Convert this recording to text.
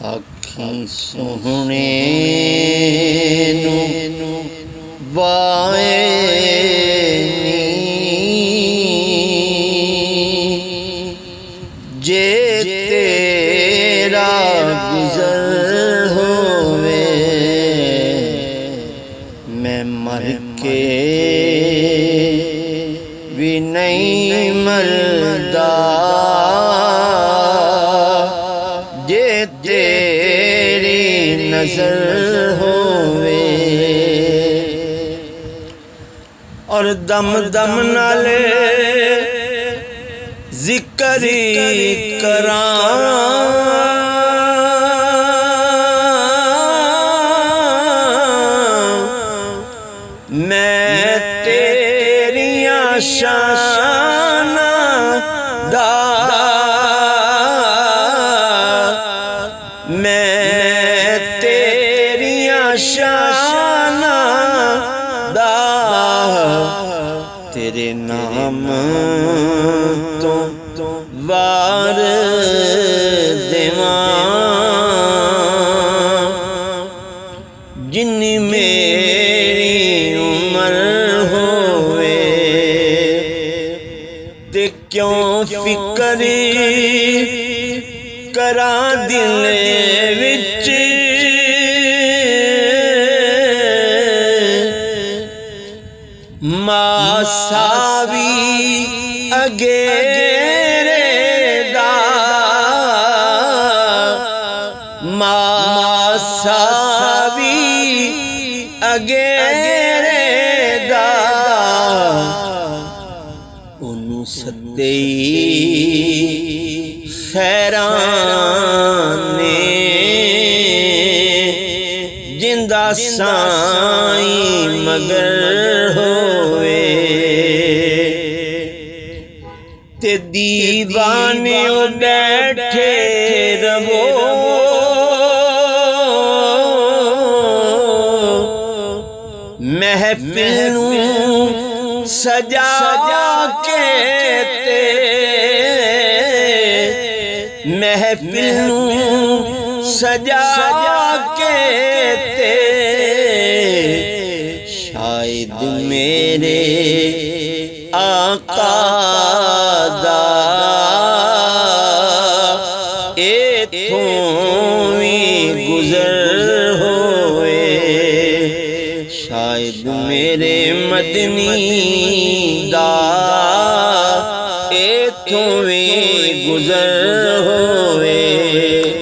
आखी सोहणे नू वाए जे तेरा गुज़र होवे मैं मर के भी नहीं मरदा जे तेरी नजर होवे और दम दम नाले जिक्र करां मैं तेरियां शानां दा मैं तेरियां शानां दा तेरे नाम तो वार देवां जिन्नी मेरी उम्र होवे ते क्यों फिक्र करां दिल विच मासा भी अगेरे दा मासा भी अगेरे दा ओनू सदे खैरां ने जिंदा साईं मगर होवे ते दीवाने बैठे रवो महफिल नूं सजा के ते महफिल नूं सजा के ते शायद मेरे आका दा इत्थों भी गुज़र होवे शायद मेरे मदनी दा इत्थों भी गुज़र